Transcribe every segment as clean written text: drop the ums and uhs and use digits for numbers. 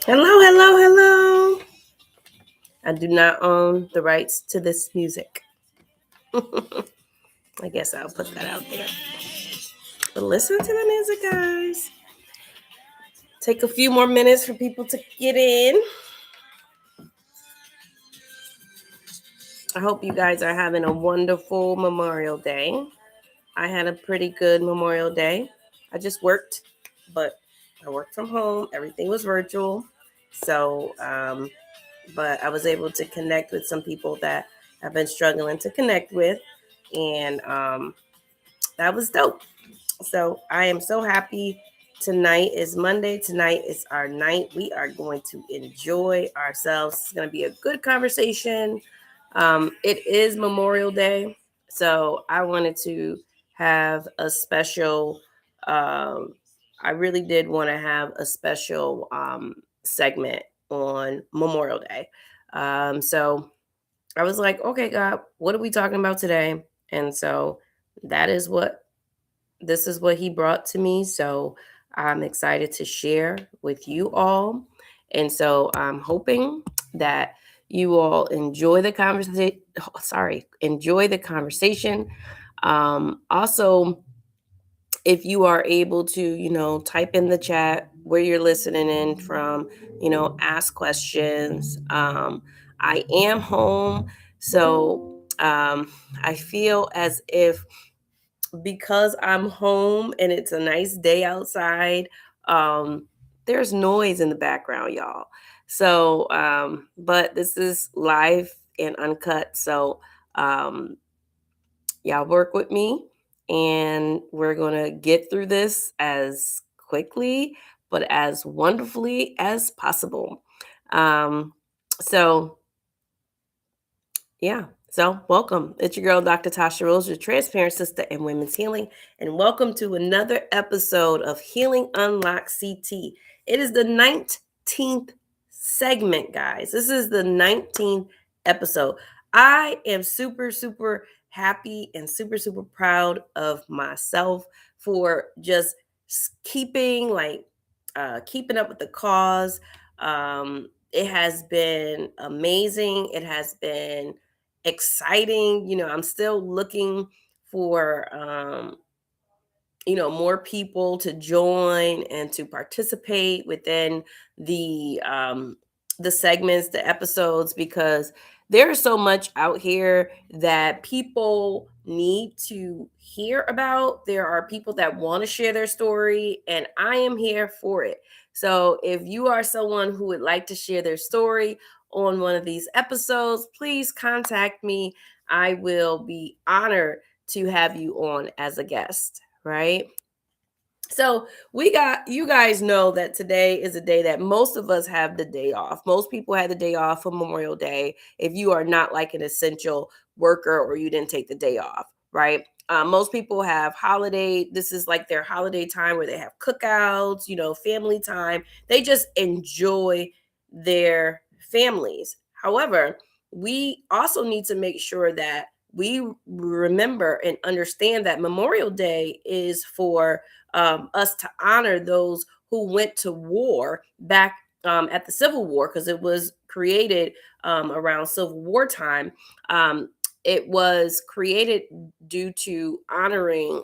Hello, hello, hello. I do not own the rights to this music. I guess I'll put that out there. But listen to the music, guys. Take a few more minutes for people to get in. I hope you guys are having a wonderful Memorial Day. I had a pretty good Memorial Day. I just worked, but I worked from home. Everything was virtual. So, but I was able to connect with some people that I've been struggling to connect with. And that was dope. So I am so happy. Tonight is Monday. Tonight is our night. We are going to enjoy ourselves. It's going to be a good conversation. It is Memorial Day. So I wanted to have a special, um, I really did want to have a special segment on Memorial Day. So I was like, okay, God, what are we talking about today? And so that is what this is what he brought to me. So I'm excited to share with you all. And so I'm hoping that you all enjoy the conversation. Enjoy the conversation. Also, if you are able to, type in the chat where you're listening in from, ask questions. I am home. So I feel as if because I'm home and it's a nice day outside, um, there's noise in the background, y'all. So, but this is live and uncut. So, um, y'all work with me and we're going to get through this as quickly, but as wonderfully as possible. Um, so, yeah. So, welcome. It's your girl, Dr. Tasha Rose, your transparent sister in women's healing. And welcome to another episode of Healing Unlocked CT. It is the 19th segment, guys. This is the 19th episode. I am super, super happy and super, super proud of myself for just keeping up with the cause. It has been amazing. It has been exciting. I'm still looking for more people to join and to participate within the segments, the episodes, because there's so much out here that people need to hear about. There are people that want to share their story, and I am here for it. So if you are someone who would like to share their story on one of these episodes, please contact me. I will be honored to have you on as a guest, right? So we got you guys know that today is a day that most of us have the day off. Most people had the day off for Memorial Day if you are not like an essential worker or you didn't take the day off, right? Most people have holiday. This is like their holiday time where they have cookouts, family time. They just enjoy their families. However, we also need to make sure that we remember and understand that Memorial Day is for us to honor those who went to war back at the Civil War, because it was created around Civil War time. Um, it was created due to honoring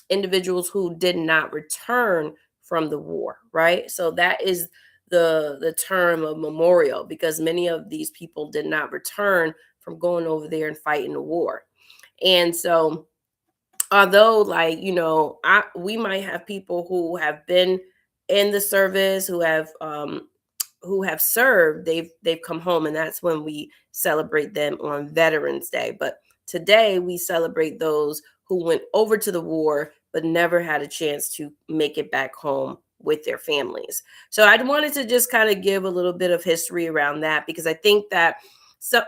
individuals who did not return from the war, right? So that is the term of memorial, because many of these people did not return from going over there and fighting the war. And so although, like, we might have people who have been in the service, who have served, they've come home, and that's when we celebrate them on Veterans Day. But today we celebrate those who went over to the war but never had a chance to make it back home with their families. So I wanted to just kind of give a little bit of history around that, because I think that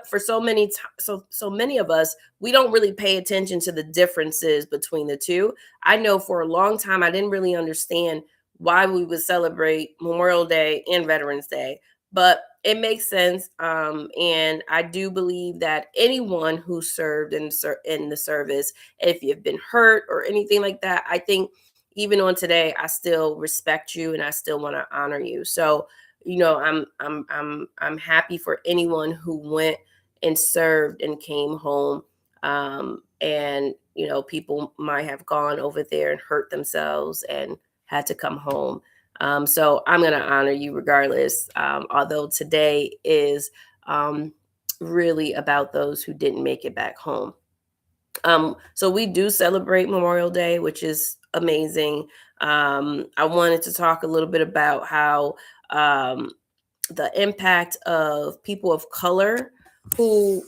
for so many of us, we don't really pay attention to the differences between the two. I know for a long time I didn't really understand why we would celebrate Memorial Day and Veterans Day, but it makes sense. And I do believe that anyone who served in the service, if you've been hurt or anything like that, I think even on today, I still respect you and I still want to honor you. So, I'm happy for anyone who went and served and came home. And people might have gone over there and hurt themselves and had to come home. So I'm going to honor you regardless, although today is um, really about those who didn't make it back home. So we do celebrate Memorial Day, which is amazing. I wanted to talk a little bit about how um, the impact of people of color who,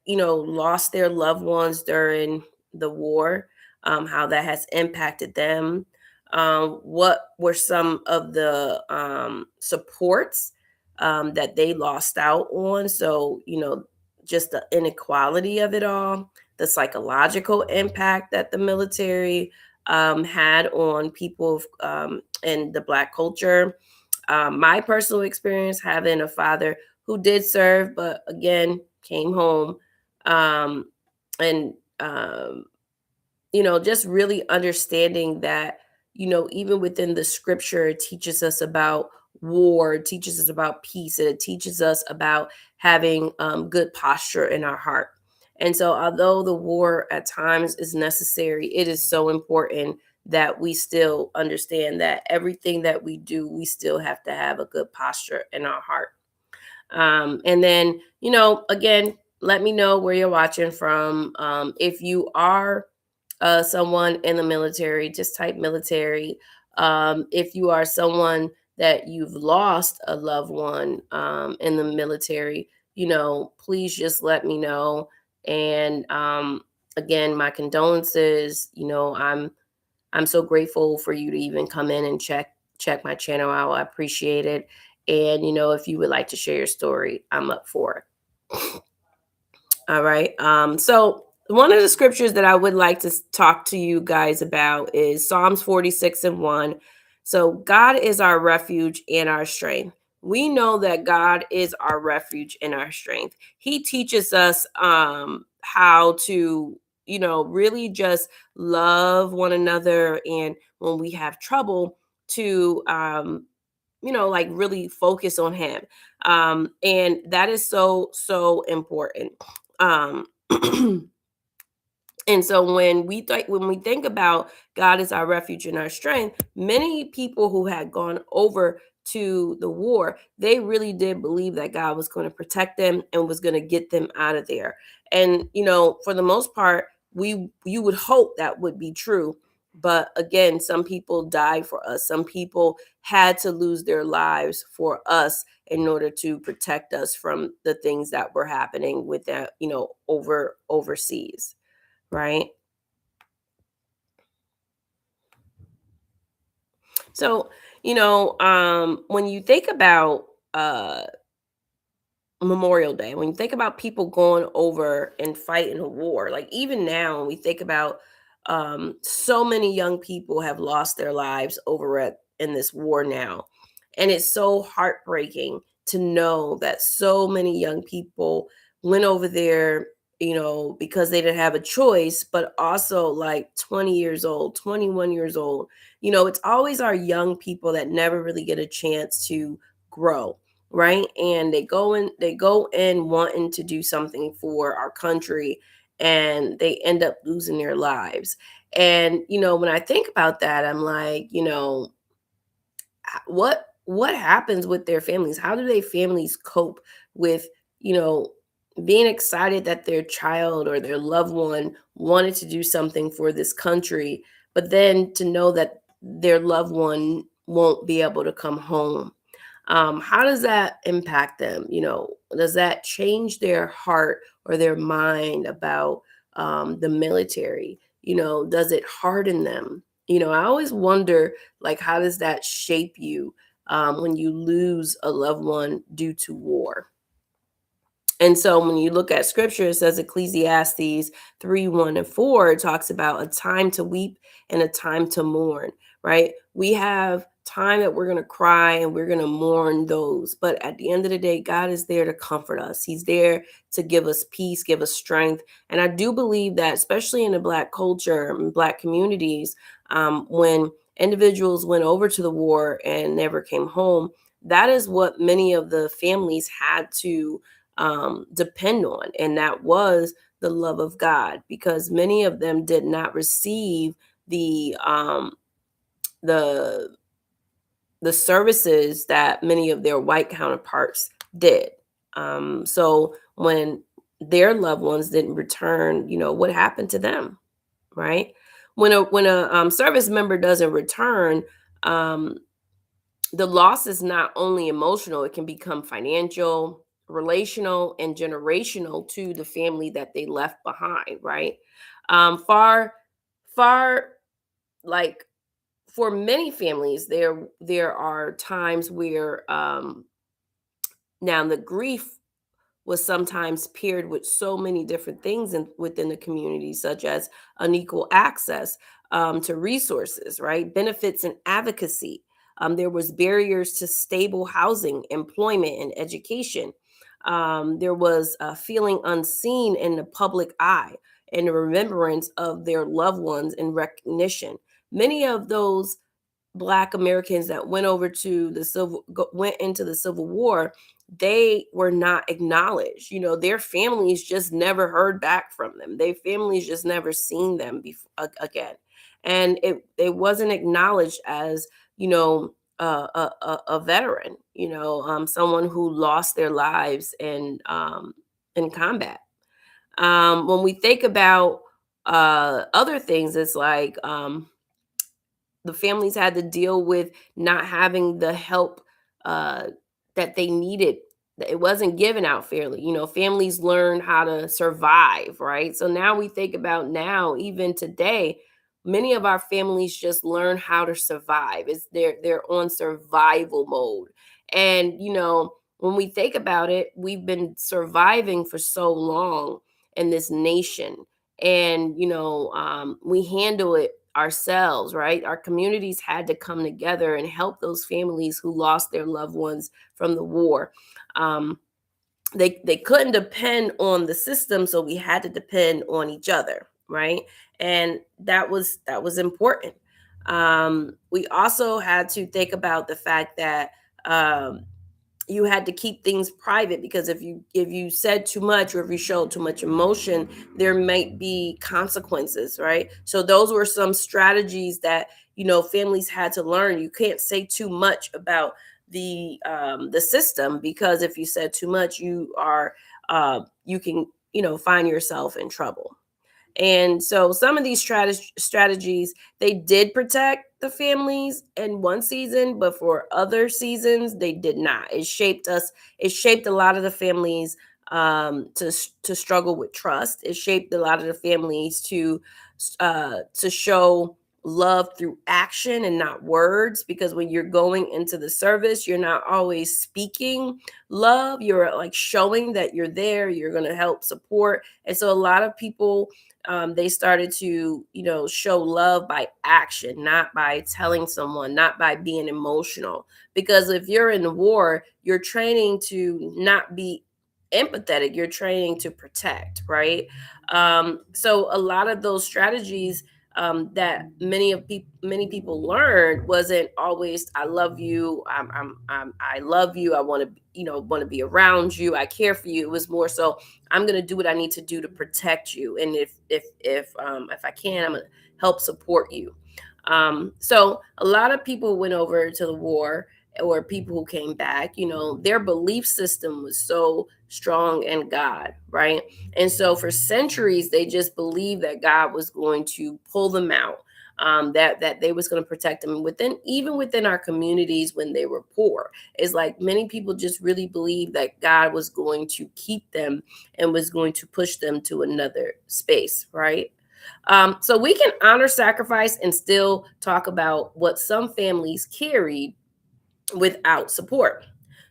lost their loved ones during the war, how that has impacted them. What were some of the supports that they lost out on? So, just the inequality of it all, the psychological impact that the military had on people in the Black culture. My personal experience having a father who did serve, but again came home, um, and just really understanding that, even within the scripture, it teaches us about war, it teaches us about peace, and it teaches us about having good posture in our heart. And so, although the war at times is necessary, it is so important that we still understand that everything that we do, we still have to have a good posture in our heart. And then, again, let me know where you're watching from. If you are someone in the military, just type military. If you are someone that you've lost a loved one in the military, please just let me know. And again, my condolences. I'm so grateful for you to even come in and check my channel out. I appreciate it. And if you would like to share your story, I'm up for it. All right. So one of the scriptures that I would like to talk to you guys about is Psalms 46:1. So God is our refuge and our strength. We know that God is our refuge and our strength. He teaches us how to, really just love one another, and when we have trouble, to like really focus on him. And that is so so important. um and so when we think about God is our refuge and our strength, many people who had gone over to the war, they really did believe that God was going to protect them and was going to get them out of there. And for the most part, we you would hope that would be true. But again, some people died for us. Some people had to lose their lives for us in order to protect us from the things that were happening with that, overseas, right? So, when you think about Memorial Day, when you think about people going over and fighting a war, like even now, when we think about so many young people have lost their lives over it in this war now. And it's so heartbreaking to know that so many young people went over there, because they didn't have a choice, but also like 20 years old, 21 years old. It's always our young people that never really get a chance to grow, right? And they go in wanting to do something for our country, and they end up losing their lives. And when I think about that, I'm like, what happens with their families? How do they families cope with, you know, being excited that their child or their loved one wanted to do something for this country, but then to know that their loved one won't be able to come home? How does that impact them? Does that change their heart or their mind about the military? Does it harden them? I always wonder, like, how does that shape you when you lose a loved one due to war? And so when you look at scripture, it says Ecclesiastes 3:1 and 4, it talks about a time to weep and a time to mourn, right? We have time that we're going to cry and we're going to mourn those. But at the end of the day, God is there to comfort us. He's there to give us peace, give us strength. And I do believe that, especially in the Black culture and Black communities, when individuals went over to the war and never came home, that is what many of the families had to depend on, and that was the love of God, because many of them did not receive the the the services that many of their white counterparts did. So when their loved ones didn't return, what happened to them, right? When a service member doesn't return, um, the loss is not only emotional; it can become financial, relational, and generational to the family that they left behind. Right? Far, far, like for many families, there are times where now the grief was sometimes paired with so many different things within the community, such as unequal access to resources, right? Benefits and advocacy. There was barriers to stable housing, employment, and education. There was feeling unseen in the public eye and the remembrance of their loved ones and recognition. Many of those Black Americans that went into the Civil War, they were not acknowledged. Their families just never heard back from them. Their families just never seen them again, and it wasn't acknowledged as a veteran. Someone who lost their lives in combat. When we think about other things, it's like the families had to deal with not having the help uh, that they needed. It wasn't given out fairly. Families learn how to survive, right? So now we think about now, even today, many of our families just learn how to survive. They're on survival mode, and when we think about it, we've been surviving for so long in this nation, and we handle it ourselves, right? Our communities had to come together and help those families who lost their loved ones from the war. Um, they couldn't depend on the system, so we had to depend on each other, right? And that was important. We also had to think about the fact that um, you had to keep things private, because if you said too much, or if you showed too much emotion, there might be consequences, right? So those were some strategies that families had to learn. You can't say too much about the system, because if you said too much, you can find yourself in trouble. And so some of these strategies, they did protect the families in one season, but for other seasons they did not. It shaped us. It shaped a lot of the families to struggle with trust. It shaped a lot of the families to show love through action and not words, because when you're going into the service, you're not always speaking love. You're like showing that you're there, you're going to help support. And so a lot of people, they started to show love by action, not by telling someone, not by being emotional, because if you're in the war, you're training to not be empathetic, you're training to protect, right? So a lot of those strategies that many people learned wasn't always "I love you," I love you, I want to want to be around you, I care for you." It was more so, "I'm going to do what I need to do to protect you, and if I can, I'm going to help support you." So a lot of people went over to the war, or people who came back. Their belief system was so strong in God, right? And so for centuries, they just believed that God was going to pull them out. That they was going to protect them even within our communities when they were poor. It's like many people just really believe that God was going to keep them and was going to push them to another space, right? So we can honor sacrifice and still talk about what some families carried without support.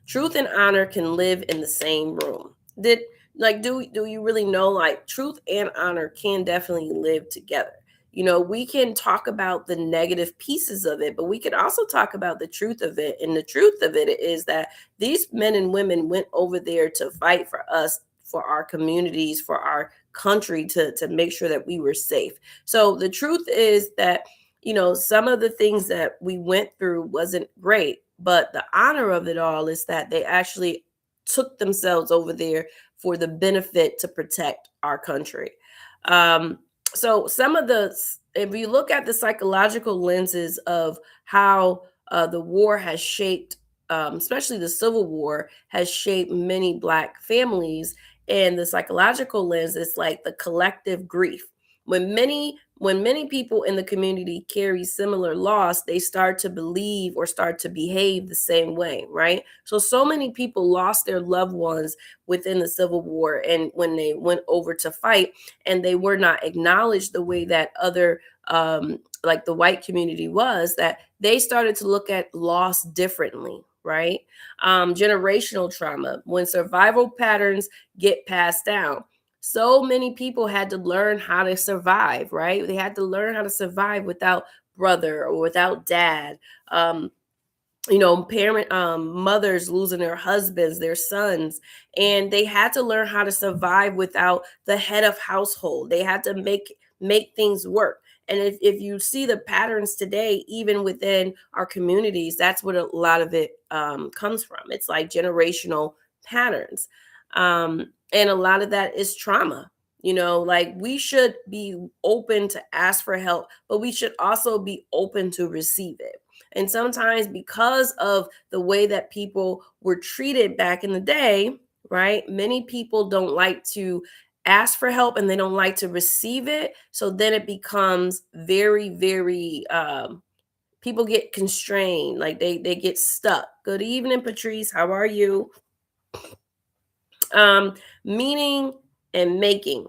Truth and honor can live in the same room. Did like do you really know, like, truth and honor can definitely live together? We can talk about the negative pieces of it, but we can also talk about the truth of it. And the truth of it is that these men and women went over there to fight for us, for our communities, for our country, to make sure that we were safe. So the truth is that some of the things that we went through wasn't great, But the honor of it all is that they actually took themselves over there for the benefit to protect our country. Um, so some of the, if you look at the psychological lenses of how the war has shaped, especially the Civil War has shaped many Black families, and the psychological lens is like the collective grief. When many people in the community carry similar loss, they start to believe or start to behave the same way, right? So many people lost their loved ones within the Civil War, and when they went over to fight, and they were not acknowledged the way that other, like the white community was, that they started to look at loss differently, right? Generational trauma, when survival patterns get passed down, so many people had to learn how to survive, right? They had to learn how to survive without brother or without dad. Um, parent mothers losing their husbands, their sons, and they had to learn how to survive without the head of household. They had to make things work. And if you see the patterns today, even within our communities, that's what a lot of it comes from. It's like generational patterns. And a lot of that is trauma. Like, we should be open to ask for help, but we should also be open to receive it. And sometimes, because of the way that people were treated back in the day, right? Many people don't like to ask for help, and they don't like to receive it. So then it becomes very, very, people get constrained, like they get stuck. Good evening, Patrice. How are you? um Meaning and making,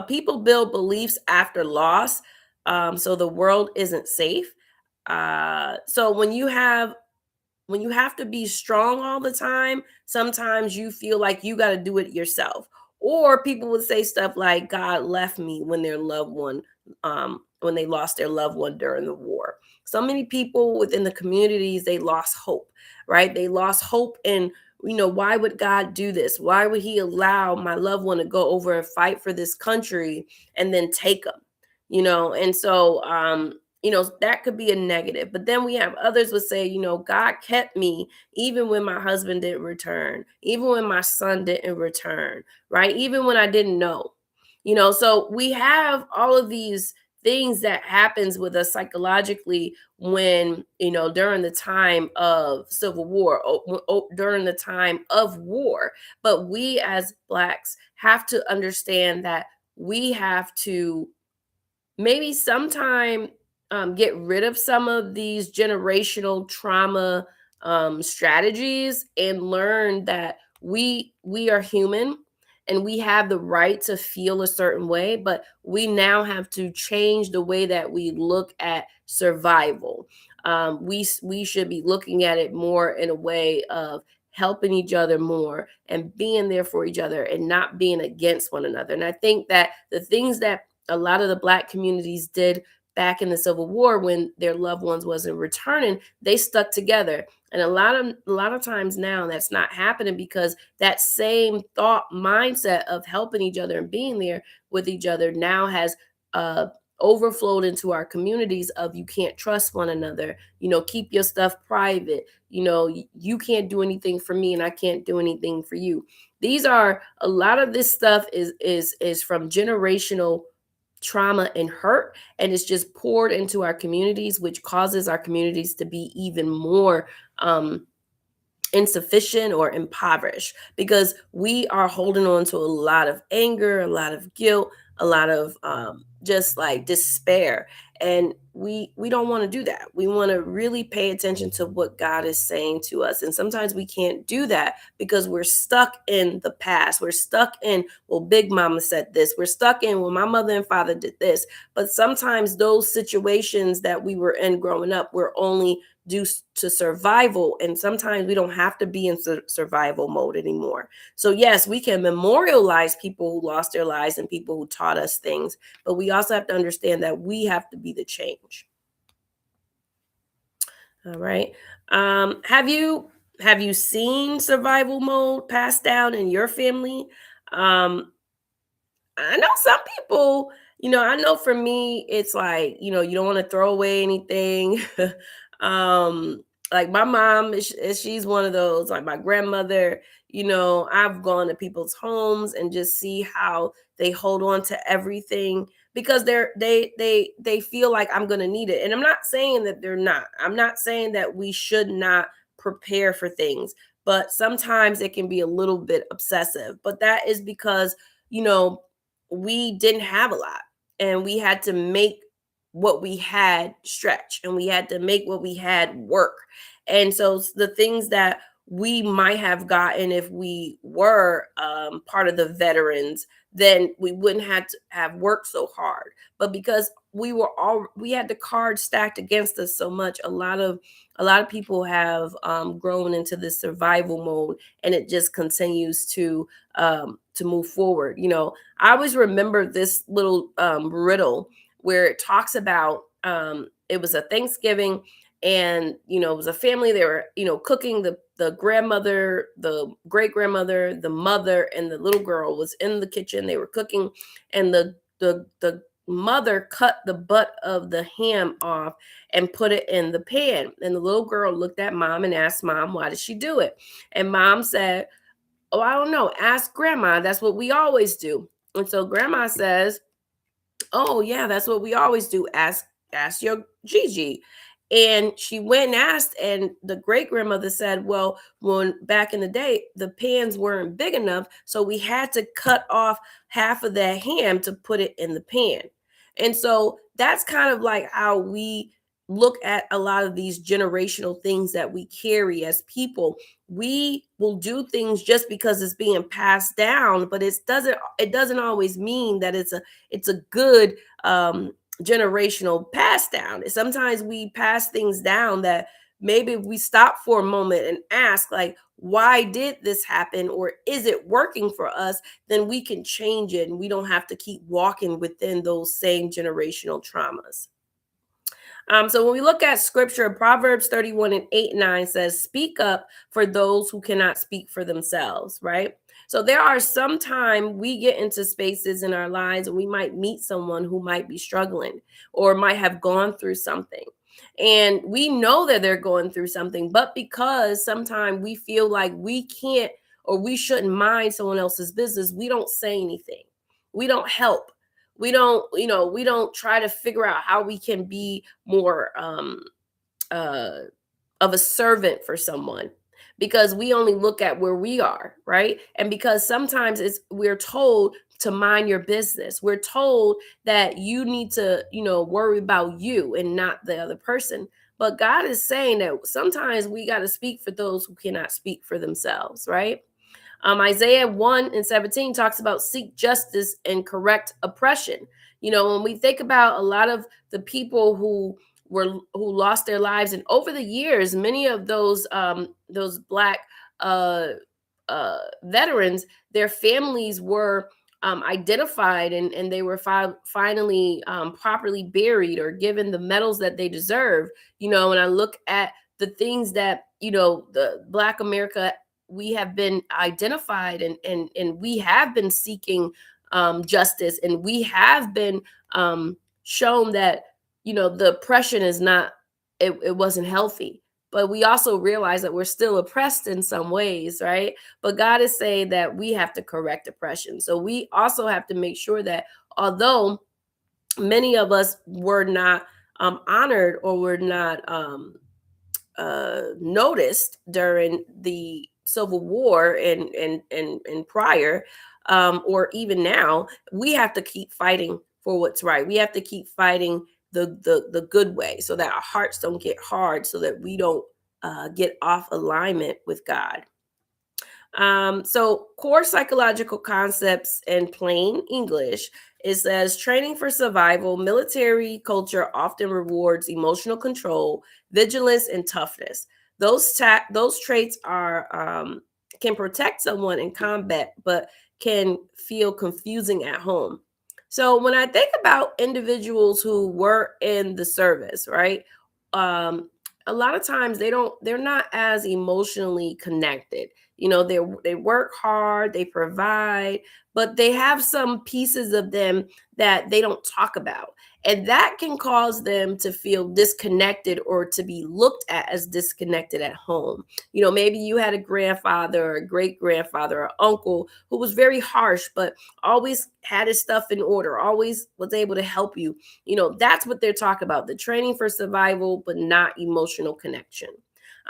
people build beliefs after loss, so the world isn't safe. So when you have to be strong all the time, sometimes you feel like you got to do it yourself. Or people would say stuff like, God left me, when their loved one, when they lost their loved one during the war. So many people within the communities, they lost hope, right? They lost hope in, why would God do this? Why would he allow my loved one to go over and fight for this country and then take them? And so, that could be a negative. But then we have others would say, God kept me even when my husband didn't return, even when my son didn't return, right? Even when I didn't know. So we have all of these things that happens with us psychologically when, during the time of Civil War, during the time of war. But we as Blacks have to understand that we have to maybe sometime get rid of some of these generational trauma strategies, and learn that we are human, and we have the right to feel a certain way, but we now have to change the way that we look at survival. We should be looking at it more in a way of helping each other more and being there for each other, and not being against one another. And I think that the things that a lot of the Black communities did back in the Civil War, when their loved ones wasn't returning, they stuck together. And a lot of times now, that's not happening, because that same thought mindset of helping each other and being there with each other now has uh overflowed into our communities of, you can't trust one another, keep your stuff private, you can't do anything for me, and I can't do anything for you. These are, a lot of this stuff is from generational trauma and hurt, and it's just poured into our communities, which causes our communities to be even more insufficient or impoverished, because we are holding on to a lot of anger, a lot of guilt, a lot of just like despair. And we don't want to do that. We want to really pay attention to what God is saying to us. And sometimes we can't do that because we're stuck in the past. We're stuck in, well, Big Mama said this. We're stuck in, well, my mother and father did this. But sometimes those situations that we were in growing up were only due to survival, and sometimes we don't have to be in survival mode anymore. So yes, we can memorialize people who lost their lives and people who taught us things, but we also have to understand that we have to be the change. All right. Have you seen survival mode passed down in your family? I know some people, I know for me, it's like, you don't want to throw away anything. um, Like my mom she's one of those, like my grandmother, I've gone to people's homes and just see how they hold on to everything because they feel like I'm going to need it. And I'm not saying that they're not. I'm not saying that we should not prepare for things, but sometimes it can be a little bit obsessive. But that is because, you know, we didn't have a lot and we had to make what we had stretch and we had to make what we had work. And so the things that we might have gotten if we were part of the veterans, then we wouldn't have to have worked so hard. But because we had the cards stacked against us so much, a lot of people have grown into this survival mode, and it just continues to move forward. I always remember this little riddle where it talks about it was a Thanksgiving, and it was a family. They were cooking. The grandmother, the great grandmother, the mother, and the little girl was in the kitchen. They were cooking, and the mother cut the butt of the ham off and put it in the pan. And the little girl looked at mom and asked mom, why did she do it? And mom said, oh, I don't know, ask grandma, that's what we always do. And so grandma says, oh yeah, that's what we always do. Ask your Gigi. And she went and asked, and the great grandmother said, well, when back in the day, the pans weren't big enough, so we had to cut off half of that ham to put it in the pan. And so that's kind of like how we look at a lot of these generational things that we carry as people. We will do things just because it's being passed down, but it doesn't always mean that it's a good generational pass down. Sometimes we pass things down that maybe if we stop for a moment and ask, like, why did this happen, or is it working for us? Then we can change it, and we don't have to keep walking within those same generational traumas. So when we look at scripture, Proverbs 31 and 8 and 9 says, speak up for those who cannot speak for themselves, right? So there are some time we get into spaces in our lives and we might meet someone who might be struggling or might have gone through something. And we know that they're going through something, but because sometimes we feel like we can't or we shouldn't mind someone else's business, we don't say anything. We don't help. We don't try to figure out how we can be more uh of a servant for someone, because we only look at where we are, right? And because sometimes we're told to mind your business. We're told that you need to, worry about you and not the other person. But God is saying that sometimes we got to speak for those who cannot speak for themselves, right? Isaiah 1 and 17 talks about seek justice and correct oppression. When we think about a lot of the people who lost their lives, and over the years, many of those black uh, veterans, their families were identified, and they were finally properly buried or given the medals that they deserve. And I look at the things that the Black America, we have been identified, and we have been seeking justice, and we have been shown that the oppression is not, it wasn't healthy. But we also realize that we're still oppressed in some ways, right? But God is saying that we have to correct oppression. So we also have to make sure that although many of us were not honored or were not noticed during the Civil War and prior, or even now, we have to keep fighting for what's right. We have to keep fighting the good way, so that our hearts don't get hard, so that we don't get off alignment with God. So core psychological concepts in plain English, it says training for survival, military culture often rewards emotional control, vigilance, and toughness. Those traits are can protect someone in combat, but can feel confusing at home. So when I think about individuals who were in the service, right? Um, a lot of times they're not as emotionally connected. They work hard, they provide, but they have some pieces of them that they don't talk about. And that can cause them to feel disconnected or to be looked at as disconnected at home. Maybe you had a grandfather or a great grandfather or uncle who was very harsh, but always had his stuff in order, always was able to help you. That's what they're talking about, the training for survival, but not emotional connection.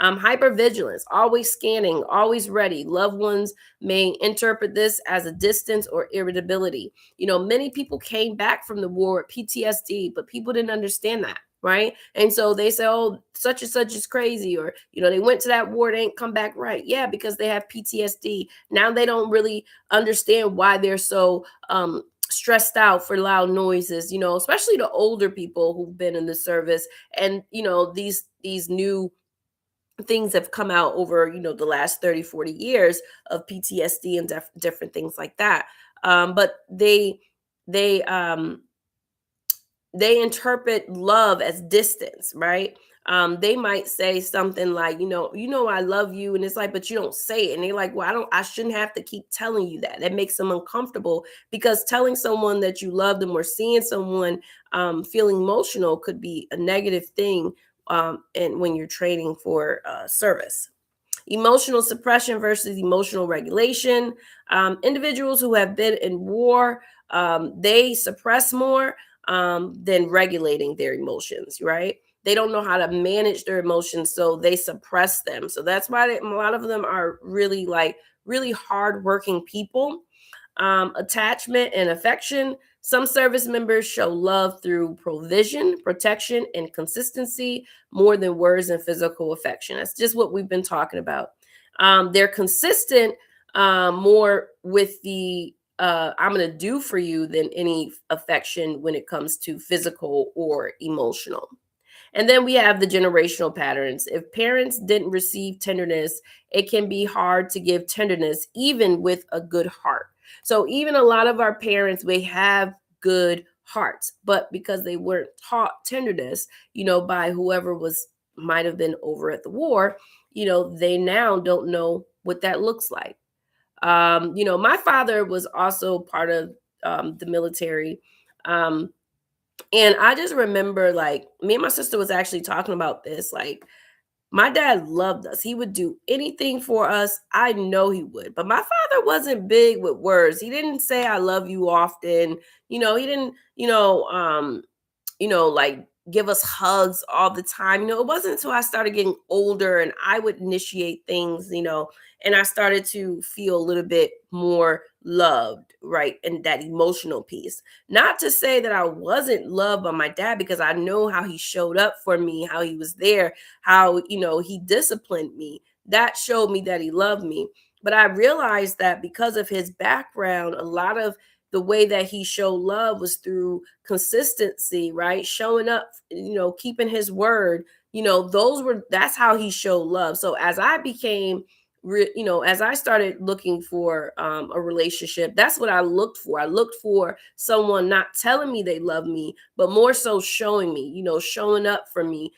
Hypervigilance, always scanning, always ready. Loved ones may interpret this as a distance or irritability. Many people came back from the war with PTSD, but people didn't understand that. Right. And so they say, oh, such and such is crazy. Or, they went to that war, they ain't come back right. Yeah, because they have PTSD. Now they don't really understand why they're so stressed out for loud noises, especially the older people who've been in the service. And, these new things have come out over the last 30, 40 years of PTSD and different things like that. But they they interpret love as distance, right? They might say something like, I love you, and it's like, but you don't say it, and they're like, well, I shouldn't have to keep telling you that. That makes them uncomfortable, because telling someone that you love them or seeing someone feeling emotional could be a negative thing, and when you're training for service. Emotional suppression versus emotional regulation. Individuals who have been in war, they suppress more than regulating their emotions, right? They don't know how to manage their emotions, so they suppress them. So that's why a lot of them are really, like, really hardworking people. Attachment and affection. Some service members show love through provision, protection, and consistency more than words and physical affection. That's just what we've been talking about. They're consistent more with the I'm going to do for you than any affection when it comes to physical or emotional. And then we have the generational patterns. If parents didn't receive tenderness, it can be hard to give tenderness even with a good heart. So even a lot of our parents, they have good hearts, but because they weren't taught tenderness, by whoever was might have been over at the war, they now don't know what that looks like. My father was also part of the military. Um, and I just remember, like, me and my sister was actually talking about this. Like, my dad loved us. He would do anything for us. I know he would. But my father wasn't big with words. He didn't say I love you often. He didn't, like, give us hugs all the time. It wasn't until I started getting older and I would initiate things, and I started to feel a little bit more loved, right? And that emotional piece. Not to say that I wasn't loved by my dad, because I know how he showed up for me, how he was there, how, he disciplined me. That showed me that he loved me. But I realized that because of his background, a lot of the way that he showed love was through consistency, right? Showing up, keeping his word. That's how he showed love. So as I became as I started looking for a relationship, that's what I looked for. I looked for someone not telling me they love me, but more so showing me, showing up for me,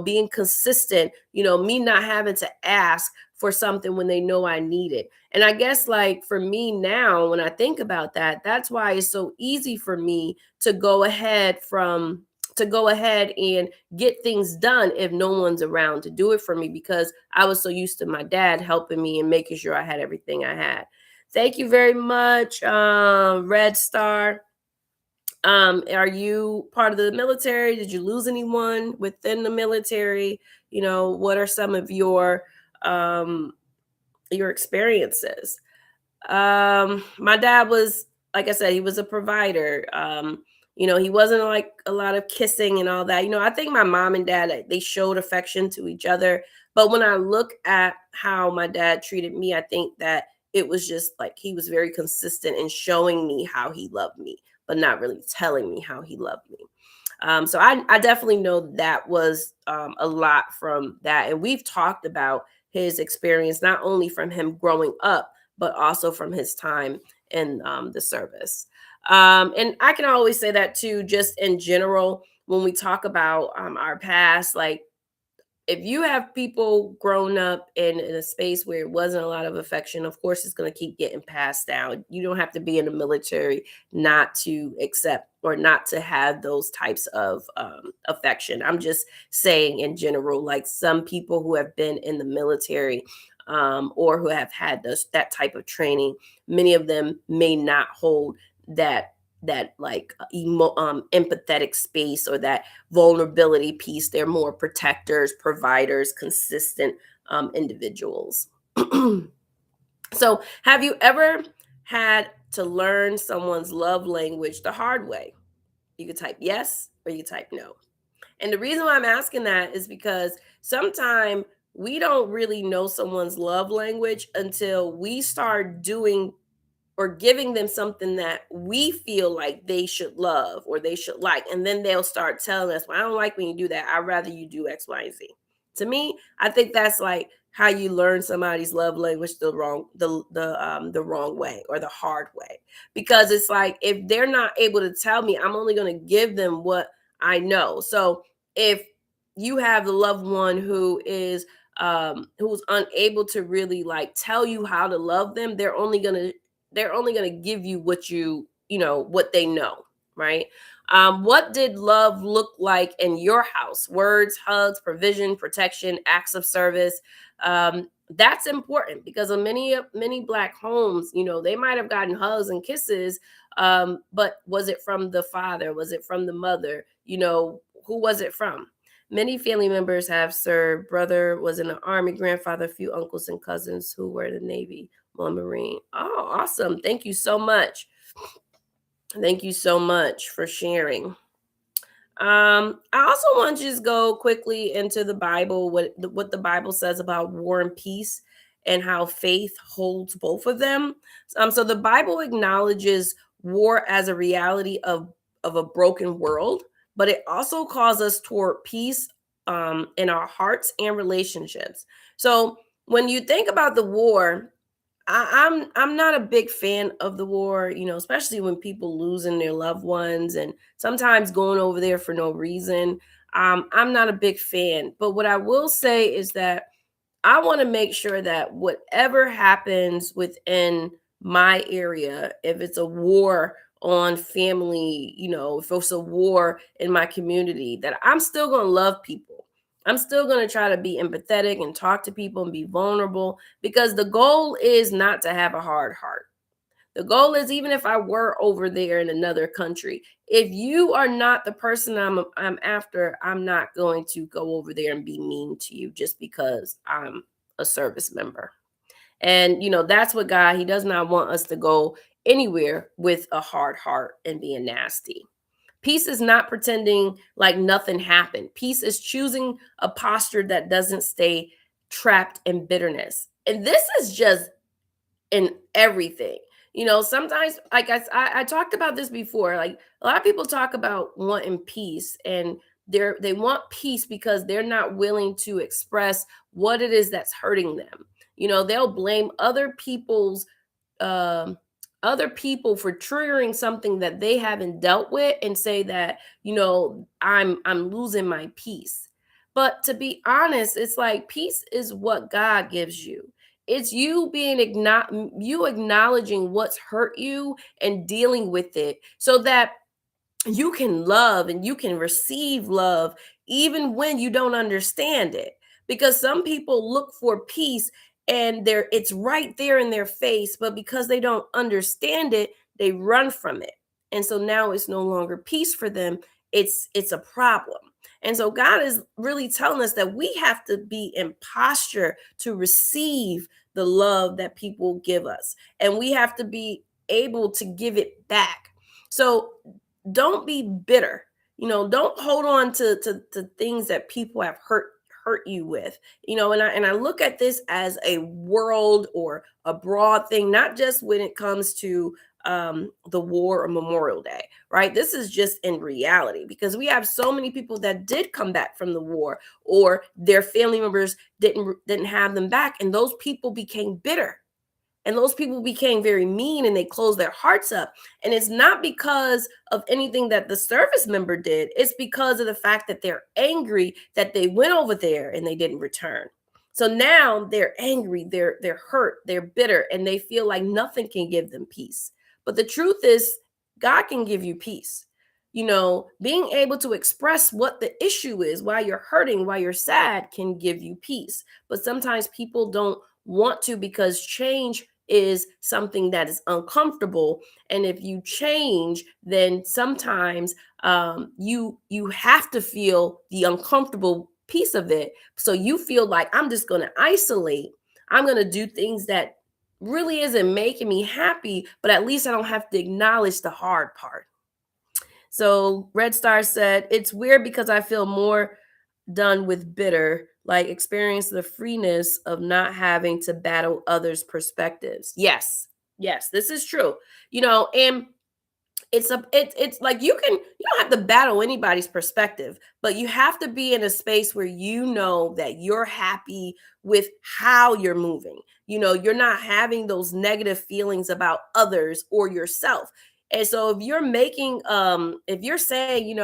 being consistent, me not having to ask for something when they know I need it. And I guess, like, for me now, when I think about that, that's why it's so easy for me to go ahead and get things done if no one's around to do it for me, because I was so used to my dad helping me and making sure I had everything I had. Thank you very much, Red Star. Are you part of the military? Did you lose anyone within the military? What are some of your experiences? My dad was, like I said, he was a provider. He wasn't like a lot of kissing and all that. I think my mom and dad, they showed affection to each other. But when I look at how my dad treated me, I think that it was just like he was very consistent in showing me how he loved me, but not really telling me how he loved me. So I definitely know that was a lot from that. And we've talked about his experience, not only from him growing up, but also from his time in the service. And I can always say that too, just in general, when we talk about our past, like, if you have people grown up in a space where it wasn't a lot of affection, of course it's going to keep getting passed down. You don't have to be in the military not to accept or not to have those types of affection. I'm just saying in general, like some people who have been in the military or who have had that type of training, many of them may not hold that like empathetic space or that vulnerability piece. They're more protectors, providers, consistent individuals. So, have you ever had to learn someone's love language the hard way? You could type yes or you type no. And the reason why I'm asking that is because sometimes we don't really know someone's love language until we start doing or giving them something that we feel like they should love or they should like. And then they'll start telling us, well, I don't like when you do that. I'd rather you do X, Y, and Z. To me, I think that's like how you learn somebody's love language the wrong way or the hard way. Because it's like if they're not able to tell me, I'm only gonna give them what I know. So if you have the loved one who's unable to really like tell you how to love them, they're only going to give you what what they know, right? What did love look like in your house? Words, hugs, provision, protection, acts of service. That's important because in many black homes, they might have gotten hugs and kisses, but was it from the father? Was it from the mother? Who was it from? Many family members have served. Brother was in the army, grandfather, a few uncles and cousins who were in the Navy, one Marine. Oh, awesome. Thank you so much. Thank you so much for sharing. I also want to just go quickly into the Bible, what the Bible says about war and peace and how faith holds both of them. So the Bible acknowledges war as a reality of a broken world, but it also calls us toward peace in our hearts and relationships. So when you think about the war, I'm not a big fan of the war, especially when people losing their loved ones and sometimes going over there for no reason. I'm not a big fan. But what I will say is that I want to make sure that whatever happens within my area, if it's a war on family, if it's a war in my community, that I'm still going to love people. I'm still going to try to be empathetic and talk to people and be vulnerable because the goal is not to have a hard heart. The goal is even if I were over there in another country, if you are not the person I'm after, I'm not going to go over there and be mean to you just because I'm a service member. And that's what God, he does not want us to go anywhere with a hard heart and being nasty. Peace is not pretending like nothing happened. Peace is choosing a posture that doesn't stay trapped in bitterness. And this is just in everything. Sometimes, like I talked about this before, like a lot of people talk about wanting peace and they want peace because they're not willing to express what it is that's hurting them. They'll blame um, other people for triggering something that they haven't dealt with and say that I'm losing my peace. But to be honest, it's like peace is what God gives you. It's you you acknowledging what's hurt you and dealing with it so that you can love and you can receive love even when you don't understand it, because some people look for peace and it's right there in their face, but because they don't understand it, they run from it, and so now it's no longer peace for them. It's a problem. And so God is really telling us that we have to be in posture to receive the love that people give us, and we have to be able to give it back. So don't be bitter. Don't hold on to things that people have hurt you with. And I look at this as a world or a broad thing, not just when it comes to the war or Memorial Day, right? This is just in reality because we have so many people that did come back from the war or their family members didn't have them back, and those people became bitter. And those people became very mean and they closed their hearts up. And it's not because of anything that the service member did, it's because of the fact that they're angry that they went over there and they didn't return. So now they're angry, they're hurt, they're bitter, and they feel like nothing can give them peace. But the truth is, God can give you peace. Being able to express what the issue is, why you're hurting, why you're sad, can give you peace. But sometimes people don't want to, because change is something that is uncomfortable. And if you change, then sometimes you have to feel the uncomfortable piece of it. So you feel like, I'm just going to isolate. I'm going to do things that really isn't making me happy, but at least I don't have to acknowledge the hard part. So Red Star said, it's weird because I feel more done with bitter, like experience the freeness of not having to battle others' perspectives. Yes, yes, this is true. And it's like you don't have to battle anybody's perspective, but you have to be in a space where you know that you're happy with how you're moving. You're not having those negative feelings about others or yourself. And so if you're saying,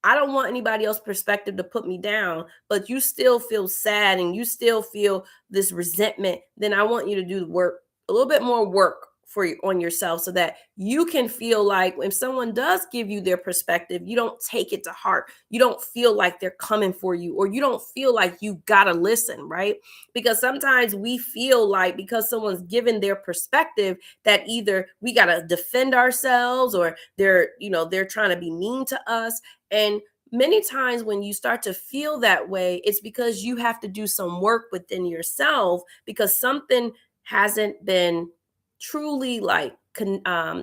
I don't want anybody else's perspective to put me down, but you still feel sad and you still feel this resentment, then I want you to do the work, a little bit more work for you on yourself, so that you can feel like if someone does give you their perspective, you don't take it to heart. You don't feel like they're coming for you, or you don't feel like you got to listen, right? Because sometimes we feel like because someone's given their perspective that either we got to defend ourselves, or they're trying to be mean to us. And many times when you start to feel that way, it's because you have to do some work within yourself, because something hasn't been truly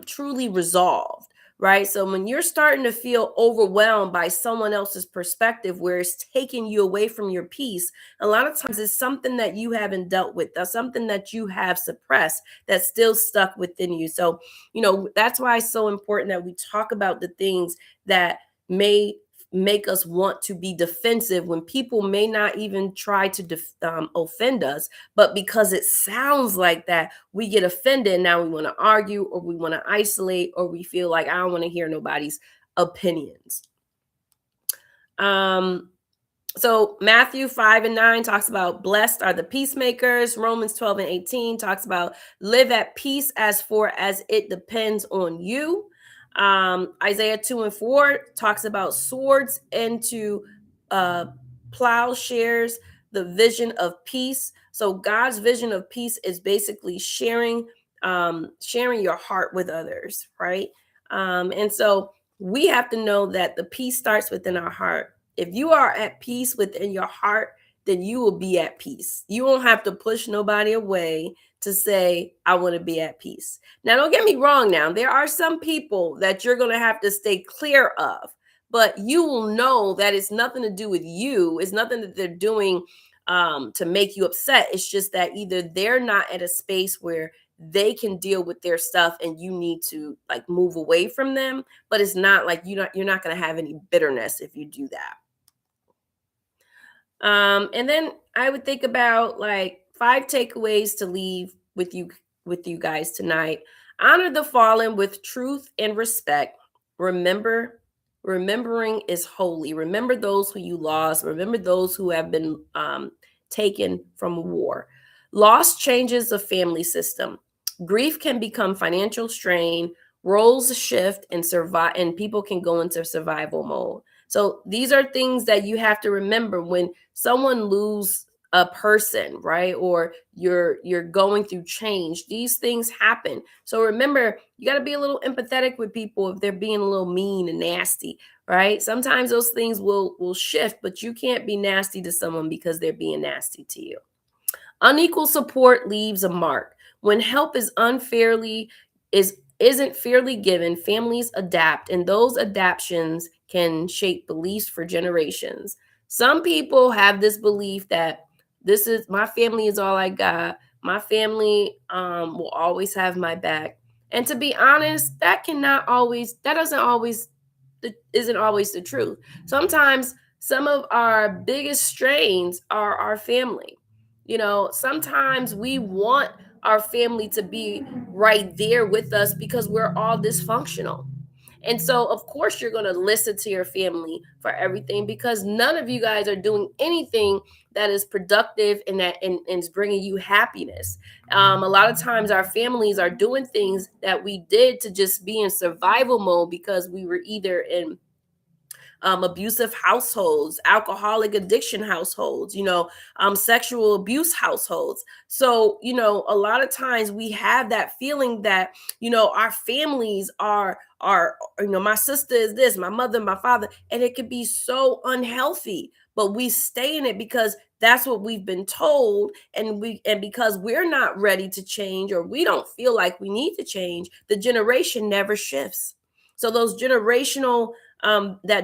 truly resolved, right? So when you're starting to feel overwhelmed by someone else's perspective where it's taking you away from your peace, a lot of times it's something that you haven't dealt with. That's something that you have suppressed, that's still stuck within you. So that's why it's so important that we talk about the things that may make us want to be defensive when people may not even try to offend us, but because it sounds like that, we get offended. Now we want to argue, or we want to isolate, or we feel like I don't want to hear nobody's opinions. So Matthew 5:9 talks about blessed are the peacemakers. Romans 12:18 talks about live at peace as far as it depends on you. Isaiah 2:4 talks about swords into plowshares, the vision of peace. So God's vision of peace is basically sharing your heart with others, right? And so we have to know that the peace starts within our heart. If you are at peace within your heart, then you will be at peace. You won't have to push nobody away to say, I want to be at peace. Now, don't get me wrong. Now, there are some people that you're going to have to stay clear of, but you will know that it's nothing to do with you. It's nothing that they're doing to make you upset. It's just that either they're not at a space where they can deal with their stuff and you need to like move away from them, but it's not like you're not going to have any bitterness if you do that. And then I would think about like 5 takeaways to leave with you guys tonight. Honor the fallen with truth and respect. Remembering is holy. Remember those who you lost. Remember those who have been taken from war. Loss changes the family system. Grief can become financial strain. Roles shift and survive, and people can go into survival mode. So these are things that you have to remember when someone lose a person, right? Or you're going through change. These things happen. So remember, you got to be a little empathetic with people if they're being a little mean and nasty, right? Sometimes those things will shift, but you can't be nasty to someone because they're being nasty to you. Unequal support leaves a mark. When help isn't fairly given, families adapt, and those adaptations can shape beliefs for generations. Some people have this belief that this is my family is all I got. My family will always have my back. And to be honest, that isn't always the truth. Sometimes some of our biggest strains are our family. Sometimes we want our family to be right there with us because we're all dysfunctional. And so, of course, you're going to listen to your family for everything because none of you guys are doing anything that is productive and is bringing you happiness. A lot of times, our families are doing things that we did to just be in survival mode because we were either in abusive households, alcoholic addiction households, sexual abuse households. So, a lot of times we have that feeling that, our families my sister is this, my mother, my father, and it could be so unhealthy. But we stay in it because that's what we've been told, and because we're not ready to change or we don't feel like we need to change, the generation never shifts. So that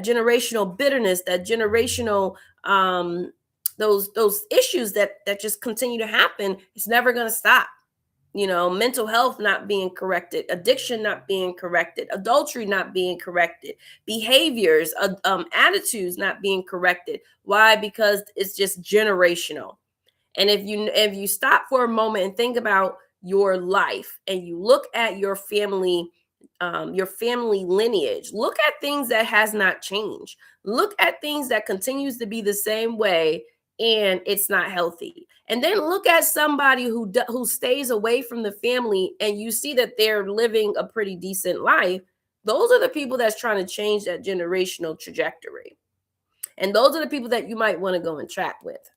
generational bitterness, that generational those issues that just continue to happen, it's never going to stop. Mental health not being corrected, addiction not being corrected, adultery not being corrected, behaviors, attitudes not being corrected. Why? Because it's just generational. And if you stop for a moment and think about your life and you look at your family lineage, look at things that has not changed, look at things that continues to be the same way, and it's not healthy. And then look at somebody who stays away from the family and you see that they're living a pretty decent life. Those are the people that's trying to change that generational trajectory, and those are the people that you might want to go and chat with.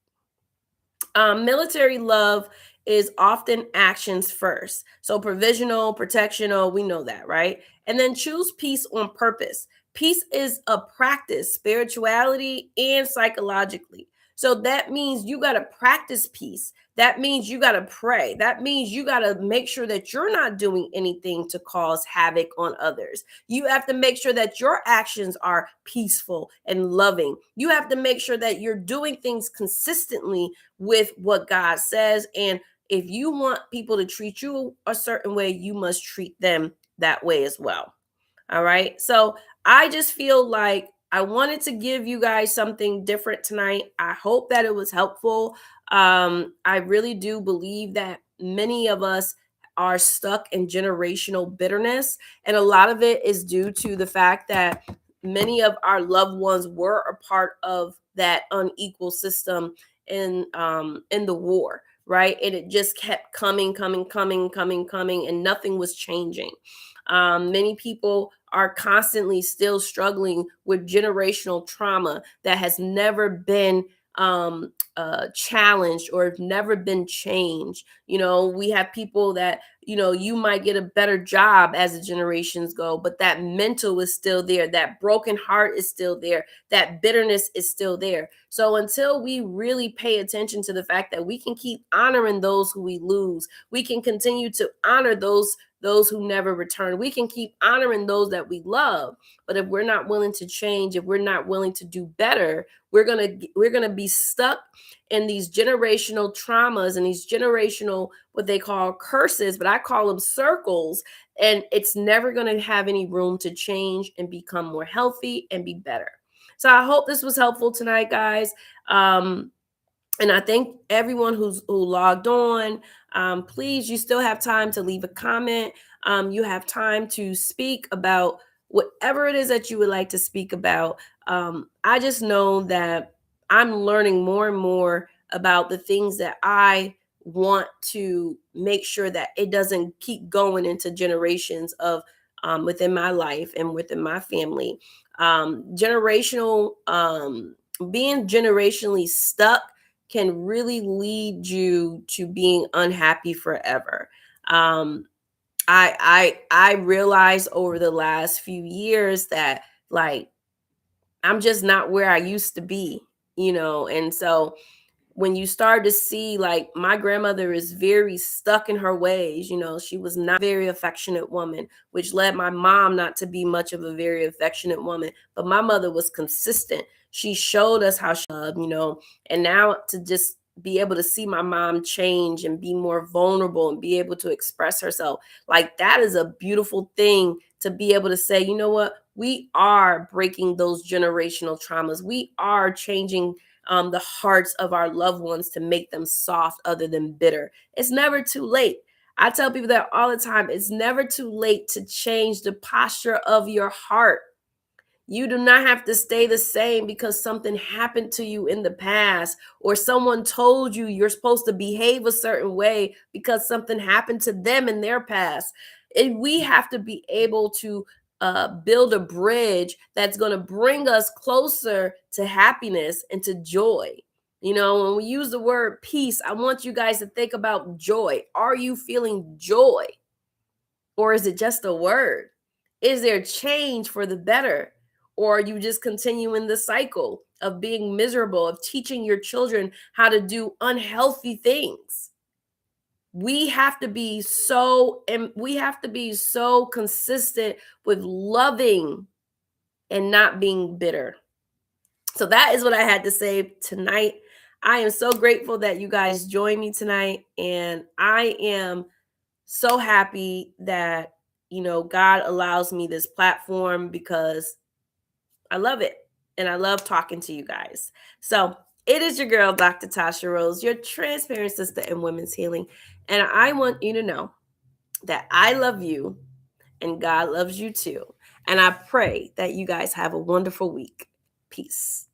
Military love is often actions first. So provisional, protectional, we know that, right? And then choose peace on purpose. Peace is a practice, spirituality and psychologically. So that means you got to practice peace. That means you got to pray. That means you got to make sure that you're not doing anything to cause havoc on others. You have to make sure that your actions are peaceful and loving. You have to make sure that you're doing things consistently with what God says. And if you want people to treat you a certain way, you must treat them that way as well. All right. So I just feel like I wanted to give you guys something different tonight. I hope that it was helpful. I really do believe that many of us are stuck in generational bitterness. And a lot of it is due to the fact that many of our loved ones were a part of that unequal system in the war, right? And it just kept coming, and nothing was changing. Many people are constantly still struggling with generational trauma that has never been challenged or never been changed. We have people that, you might get a better job as the generations go, but that mental is still there. That broken heart is still there. That bitterness is still there. So until we really pay attention to the fact that we can keep honoring those who we lose, we can continue to honor those who never return. We can keep honoring those that we love, but if we're not willing to change, if we're not willing to do better, we're gonna be stuck in these generational traumas and these generational what they call curses, but I call them circles, and it's never gonna have any room to change and become more healthy and be better. So I hope this was helpful tonight, guys. And I thank everyone who logged on. Please, you still have time to leave a comment. You have time to speak about whatever it is that you would like to speak about. I just know that I'm learning more and more about the things that I want to make sure that it doesn't keep going into generations of within my life and within my family. Generational being generationally stuck can really lead you to being unhappy forever. Um, I realized over the last few years that like I'm just not where I used to be, and so when you start to see like my grandmother is very stuck in her ways, she was not a very affectionate woman, which led my mom not to be much of a very affectionate woman, but my mother was consistent. She showed us how she loved, and now to just be able to see my mom change and be more vulnerable and be able to express herself, like that is a beautiful thing to be able to say, you know what, we are breaking those generational traumas, we are changing the hearts of our loved ones to make them soft other than bitter. It's never too late. I tell people that all the time. It's never too late to change the posture of your heart. You do not have to stay the same because something happened to you in the past, or someone told you you're supposed to behave a certain way because something happened to them in their past. We have to be able to build a bridge that's going to bring us closer to happiness and to joy. You know, when we use the word peace, I want you guys to think about joy. Are you feeling joy, or is it just a word? Is there change for the better? Or are you just continuing the cycle of being miserable, of teaching your children how to do unhealthy things? We have to be so, and we have to be so consistent with loving and not being bitter. So that is what I had to say tonight. I am so grateful that you guys joined me tonight, and I am so happy that, God allows me this platform because I love it and I love talking to you guys. So it is your girl, Dr. Tasha Rose, your transparent sister in women's healing. And I want you to know that I love you and God loves you too. And I pray that you guys have a wonderful week. Peace.